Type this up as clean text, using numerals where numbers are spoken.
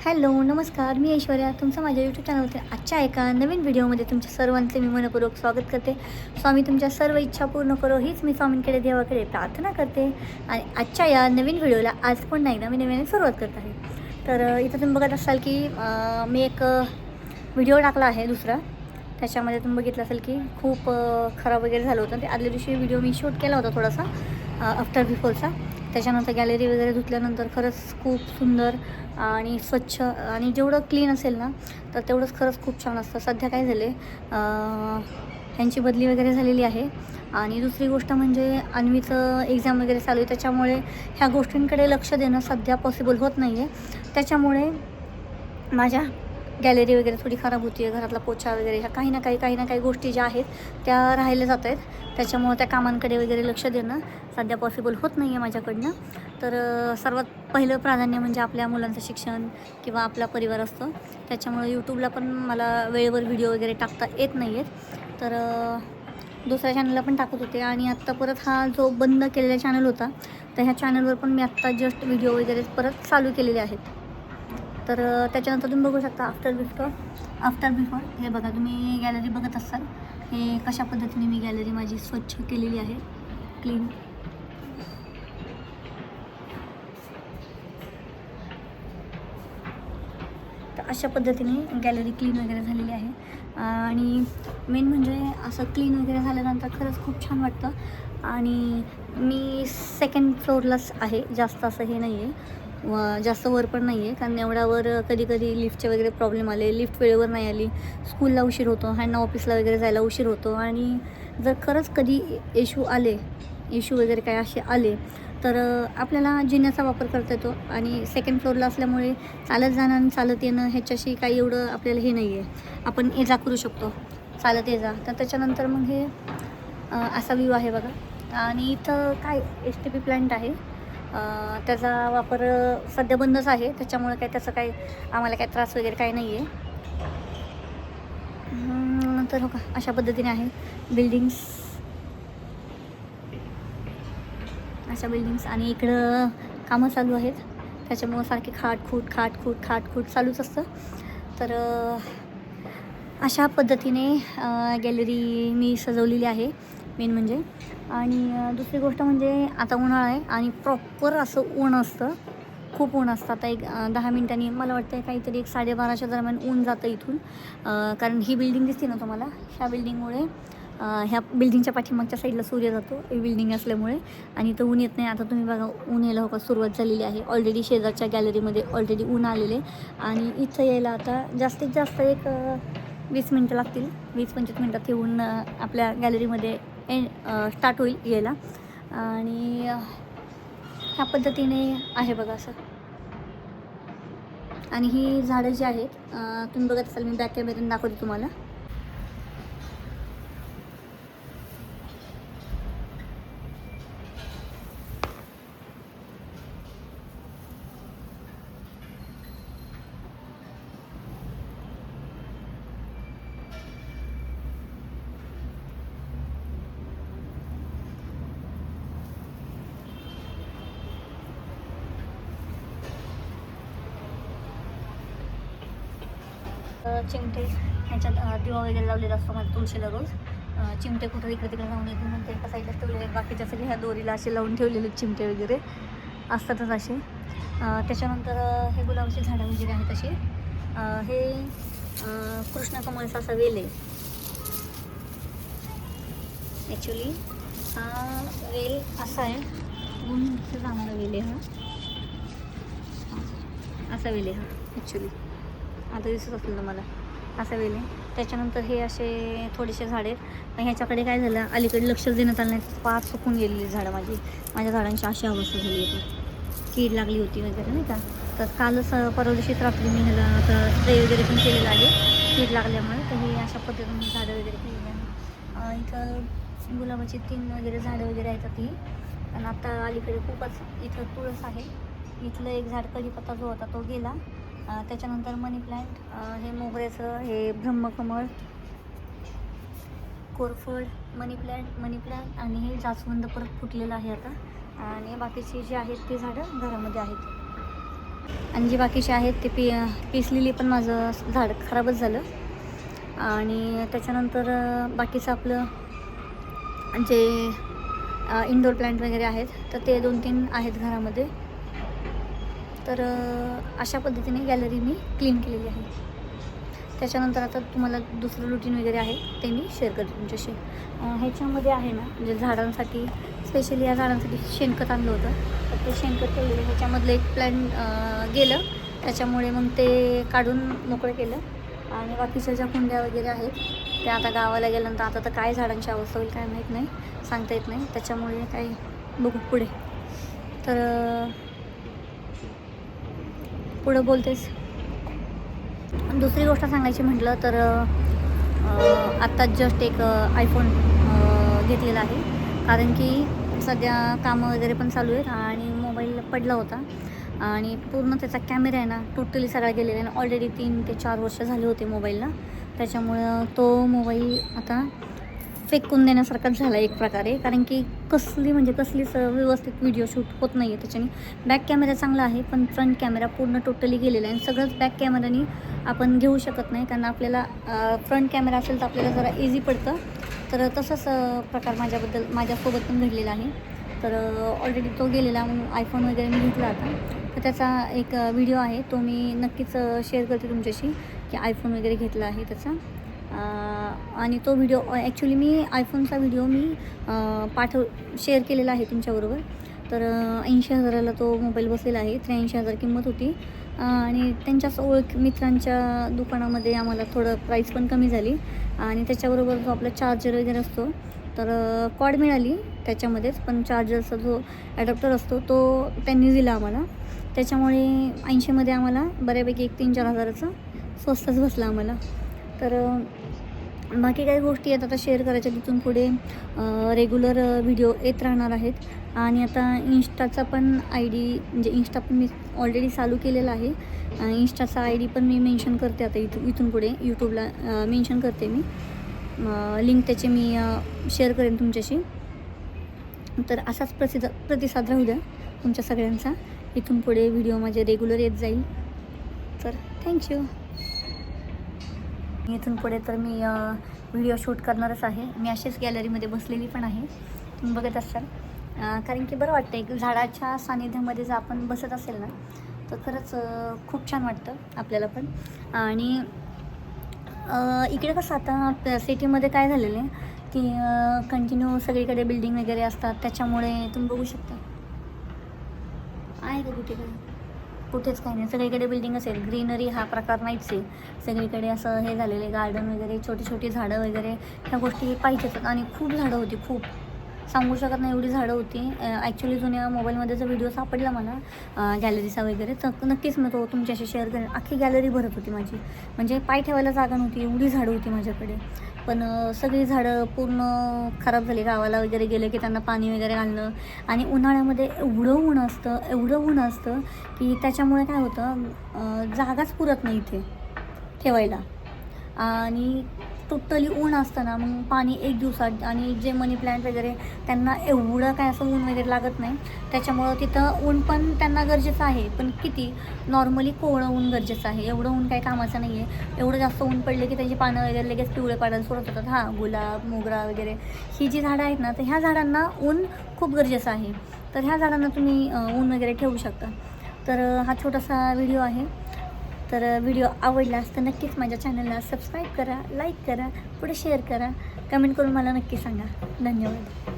Hello नमस्कार, मी ऐश्वर्या तुमचं माझ्या यूट्यूब चॅनलवरती आजच्या एका नवीन व्हिडिओमध्ये तुमच्या सर्वांचे मी मनपूर्वक स्वागत करते. स्वामी तुमच्या सर्व इच्छा पूर्ण करो हीच मी स्वामींकडे देवाकडे प्रार्थना करते. आणि आजच्या या नवीन व्हिडिओला आज पुन्हा एकदा मी नव्याने सुरुवात करत आहे. तर इथं तुम्ही बघत असाल की मी एक व्हिडिओ टाकला आहे दुसरा. त्याच्यामध्ये तुम्ही बघितलं असेल की खूप खराब वगैरे झालं होतं. ते आदल्या दिवशी व्हिडिओ मी शूट केला होता थोडासा आफ्टर बिफोरचा. त्याच्यानंतर गॅलरी वगैरे धुतल्यानंतर खरंच खूप सुंदर आणि स्वच्छ आणि जेवढं क्लीन असेल ना तर तेवढंच खरंच खूप छान असतं. सध्या काय झाले ह्यांची बदली वगैरे झालेली आहे. आणि दुसरी गोष्ट म्हणजे अन्वीचं एक्झाम वगैरे चालू आहे, त्याच्यामुळे ह्या गोष्टींकडे लक्ष देणं सध्या पॉसिबल होत नाही आहे. त्याच्यामुळे माझ्या गॅलरी वगैरे थोडी खराब होती आहे. घरातला पोछा वगैरे ह्या काही ना काही गोष्टी ज्या आहेत त्या राहिल्या जात आहेत. त्याच्यामुळं त्या कामांकडे वगैरे लक्ष देणं सध्या पॉसिबल होत नाही आहे माझ्याकडनं. तर सर्वात पहिलं प्राधान्य म्हणजे आपल्या मुलांचं शिक्षण किंवा आपला परिवार असतो. त्याच्यामुळं यूट्यूबला पण मला वेळेवर व्हिडिओ वगैरे टाकता येत नाही आहेत. तर दुसऱ्या चॅनलला पण टाकत होते आणि आत्ता परत हा जो बंद केलेला चॅनल होता तर ह्या चॅनलवर पण मी आत्ता जस्ट व्हिडिओ वगैरे परत चालू केलेले आहेत. तर त्याच्यानंतर तुम्ही बघू शकता आफ्टर बिफोर हे बघा. तुम्ही गॅलरी बघत असाल हे कशा पद्धतीने मी गॅलरी माझी स्वच्छ केलेली आहे, क्लीन. तर अशा पद्धतीने गॅलरी क्लीन वगैरे झालेली आहे. आणि मेन म्हणजे असं क्लीन वगैरे झाल्यानंतर खरंच खूप छान वाटतं. आणि मी सेकंड फ्लोअरलाच आहे, जास्त असं हे नाही आहे, जास्त वर पण नाही आहे. कारण एवढ्यावर कधी लिफ्टचे वगैरे प्रॉब्लेम आले, लिफ्ट वेळेवर नाही आली, स्कूलला उशीर होतो, ह्यांना ऑफिसला वगैरे जायला उशीर होतो. आणि जर खरंच कधी इश्यू वगैरे काय असे आले तर आपल्याला जिन्याचा वापर करता येतो. आणि सेकंड फ्लोअरला असल्यामुळे चालत जाणं आणि चालत येणं ह्याच्याशी काही एवढं आपल्याला हे नाही आहे. आपण ये जा करू शकतो, चालत ये जा. तर त्याच्यानंतर मग हे असा व्ह्यू आहे बघा. आणि इथं काय STP प्लांट आहे, त्याचा वापर सध्या बंदच आहे. त्याच्यामुळे काय त्याचं काय आम्हाला काय त्रास वगैरे काही नाही आहे. तर हो का अशा पद्धतीने आहे अशा बिल्डिंग्स. आणि इकडं कामं चालू आहेत, त्याच्यामुळं सारखे खाटखूट चालूच असतं. तर अशा पद्धतीने गॅलरी मी सजवलेली आहे मेन म्हणजे. आणि दुसरी गोष्ट म्हणजे आता उन्हाळा आहे आणि प्रॉपर असं ऊन असतं, खूप ऊन असतं. आता एक 10 मिनिटांनी मला वाटतं काहीतरी 12:30च्या दरम्यान ऊन जातं इथून. कारण ही बिल्डिंग दिसते ना तुम्हाला, ह्या बिल्डिंगमुळे ह्या बिल्डिंगच्या पाठीमागच्या साईडला सूर्य जातो, ही बिल्डिंग असल्यामुळे. आणि इथं ऊन येत नाही. आता तुम्ही बघा ऊन यायला हो का सुरुवात झालेली आहे ऑलरेडी. शेजारच्या गॅलरीमध्ये ऑलरेडी ऊन आलेले. आणि इथं यायला आता जास्तीत जास्त एक 20 मिनटं लागतील. 20-25 मिनटात हे ऊन आपल्या गॅलरीमध्ये स्टार्ट होईल यायला. आणि ह्या पद्धतीने आहे बघा असं. आणि ही झाडं जी आहेत तुम्ही बघत असाल, मी बॅक कॅमेऱ्याने दाखवते तुम्हाला. चिमटे ह्याच्यात दिवा वगैरे लावलेला असतो माझ्या तुळशीला रोज. चिमटे कुठं इकडे तिकडे लावून येते म्हणते एका साईडला ठेवलेले, बाकीच्या सगळे ह्या दोरीला असे लावून ठेवलेले चिमटे वगैरे असतातच असे. त्याच्यानंतर हे गुलाबाची झाडं वगैरे आहेत असे. हे कृष्णकमळचा असा वेल आहे ॲक्च्युली. हा वेल असा आहे, ऊनचं चांगला वेल आहे असा वेल आहे ॲक्च्युली. आता दिसत असेल तुम्हाला, असा वेल आहे. त्याच्यानंतर हे असे थोडेसे झाडे आहेत. पण ह्याच्याकडे काय झालं, अलीकडे लक्ष देण्यात आलं नाही, पार सुकून गेलेली झाडं माझ्या झाडांची अशी अवस्था झाली होती, कीड लागली होती वगैरे नाही का. तर कालच परवा दिवशीच रात्री मी ह्याला आता स्प्रे वगैरे पण केलेलं आहे कीड लागल्यामुळे. तर हे अशा पद्धतीने झाडं वगैरे केलेली आहे. इथं गुलाबाची 3 वगैरे झाडं वगैरे आहेत ती. आणि आता अलीकडे खूपच इथं तुळस आहे. इथलं एक झाड कढीपत्ता जो होता तो गेला. त्याच्यानंतर मनी प्लांट, हे मोगऱ्याचं, हे ब्रह्मकमळ, कोरफड, मनी प्लांट आणि हे जास्वंद परत फुटलेलं आहे आता. आणि बाकीची जी आहेत ती झाडं घरामध्ये आहेत. आणि जी बाकीचे आहेत ते पीस लिली पण माझं झाड खराबच झालं. आणि त्याच्यानंतर बाकीचं आपलं जे इंडोर प्लांट वगैरे आहेत तर ते 2-3 आहेत घरामध्ये. तर अशा पद्धतीने गॅलरी मी क्लीन केलेली आहे. त्याच्यानंतर आता तुम्हाला दुसरं रुटीन वगैरे आहे ते मी शेअर करते तुमच्याशी. ह्याच्यामध्ये आहे ना, म्हणजे झाडांसाठी स्पेशली या झाडांसाठी शेणखत आणलं होतं. तर ते शेणखत ठेवलेलं, ह्याच्यामधलं एक प्लॅन गेलं, त्याच्यामुळे मग ते काढून मोकळं केलं. आणि बाकीच्या ज्या कुंड्या वगैरे आहेत त्या आता गावाला गेल्यानंतर आता तर काय झाडांची अवस्था होईल काय माहीत नाही, सांगता येत नाही. त्याच्यामुळे काय बघू पुढे. तर पुढं बोलतेस. दुसरी गोष्ट सांगायची म्हटलं तर आत्ताच जस्ट एक आयफोन घेतलेला आहे. कारण की सध्या कामं वगैरे पण चालू आहेत आणि मोबाईल पडला होता आणि पूर्ण त्याचा कॅमेरा आहे ना टोटली सगळा गेलेला आहे. ऑलरेडी 3 ते 4 वर्ष झाले होते मोबाईलला. त्याच्यामुळं तो मोबाईल आता फेकून देण्यासारखाच झाला एक प्रकारे. कारण की कसलीच व्यवस्थित व्हिडिओ शूट होत नाही आहे त्याच्याने. बॅक कॅमेरा चांगला आहे पण फ्रंट कॅमेरा पूर्ण टोटली गेलेला आहे. आणि सगळंच बॅक कॅमेराने आपण घेऊ शकत नाही, कारण आपल्याला फ्रंट कॅमेरा असेल तर आपल्याला जरा इझी पडतं. तर तसंच प्रकार माझ्यासोबत पण घडलेला आहे. तर ऑलरेडी तो गेलेला, म्हणून आयफोन वगैरे मी घेतला आता. तर त्याचा एक व्हिडिओ आहे, तो मी नक्कीच शेअर करते तुमच्याशी की आयफोन वगैरे घेतला आहे त्याचा. आणि तो व्हिडिओ ॲक्च्युली मी आयफोनचा व्हिडिओ मी शेअर केलेला आहे तुमच्याबरोबर. तर 80,000ला तो मोबाईल बसलेला आहे. 83,000 किंमत होती. आणि त्यांच्याच मित्रांच्या दुकानामध्ये आम्हाला थोडं प्राईस पण कमी झाली. आणि त्याच्याबरोबर जो आपला चार्जर वगैरे असतो तर कॉड मिळाली त्याच्यामध्येच, पण चार्जरचा जो ॲडॅप्टर असतो तो त्यांनी दिला आम्हाला. त्याच्यामुळे 80मध्ये आम्हाला बऱ्यापैकी 3-4 हजाराचा स्वस्तच बसला आम्हाला. तर बाकी काही गोष्टी आहेत आता शेअर करायच्या तिथून पुढे. रेग्युलर व्हिडिओ येत राहणार आहेत. आणि आता इंस्टाचा पण ID, म्हणजे इंस्टा पण मी ऑलरेडी चालू केलेला आहे. इंस्टाचा ID पण मी मेन्शन करते आता इथून पुढे यूट्यूबला मेन्शन करते मी. लिंक त्याचे मी शेअर करेन तुमच्याशी. तर असाच प्रतिसाद राहू द्या तुमच्या सगळ्यांचा. इथून पुढे व्हिडिओ माझे रेग्युलर येत जाईल. तर थँक्यू. इथून पुढे तर मी व्हिडिओ शूट करणारच आहे. मी अशीच गॅलरीमध्ये बसलेली पण आहे, तुम्ही बघत असाल. कारण की बरं वाटतं एक झाडाच्या सानिध्यामध्ये जर आपण बसत असेल ना तर खरंच खूप छान वाटतं आपल्याला पण. आणि इकडे कसं आता सिटीमध्ये काय झालेलं आहे की कंटिन्यू सगळीकडे बिल्डिंग वगैरे असतात. त्याच्यामुळे तुम्ही बघू शकता आहे का कुठेच काही नाही, सगळीकडे बिल्डिंग असेल. ग्रीनरी हा प्रकार नाहीच आहे. सगळीकडे असं हे झालेलं आहे, गार्डन वगैरे, छोटी छोटी झाडं वगैरे, ह्या गोष्टी पाहिजेच. आणि खूप झाडं होती, खूप सांगू शकत नाही एवढी झाडं होती. ॲक्च्युली जुन्या मोबाईलमध्ये जर व्हिडिओ सापडला मला गॅलरीचा वगैरे तर नक्कीच मी तो तुमच्याशी शेअर करेन. अख्खी गॅलरी भरत होती माझी, म्हणजे पाय ठेवायला जागा नव्हती, एवढी झाडं होती माझ्याकडे. पण सगळी झाडं पूर्ण खराब झाली. गावाला वगैरे गेले की त्यांना पाणी वगैरे घालणं. आणि उन्हाळ्यामध्ये एवढं ऊन असतं की त्याच्यामुळे काय होतं, जागाच पुरत नाही इथे ठेवायला. आणि टोटली ऊन असतं ना, मग पाणी एक दिवसात. आणि जे मनी प्लॅन्ट वगैरे त्यांना एवढं काय असं ऊन वगैरे लागत नाही. त्याच्यामुळं तिथं ऊन पण त्यांना गरजेचं आहे, पण किती नॉर्मली कोवळं ऊन गरजेचं आहे. एवढं ऊन काही कामाचं नाही आहे. एवढं जास्त ऊन पडले की त्याची पानं वगैरे लगेच पिवळे पडायला सुरुवात होतात. हां, गुलाब, मोगरा वगैरे ही जी झाडं आहेत ना, तर ह्या झाडांना ऊन खूप गरजेचं आहे. तर ह्या झाडांना तुम्ही ऊन वगैरे ठेवू शकता. तर हा छोटासा व्हिडिओ आहे. तर व्हिडिओ आवडलास तर नक्कीच माझ्या चॅनलला सबस्क्राईब करा, लाईक करा, पुढे शेअर करा, कमेंट करून मला नक्की सांगा. धन्यवाद.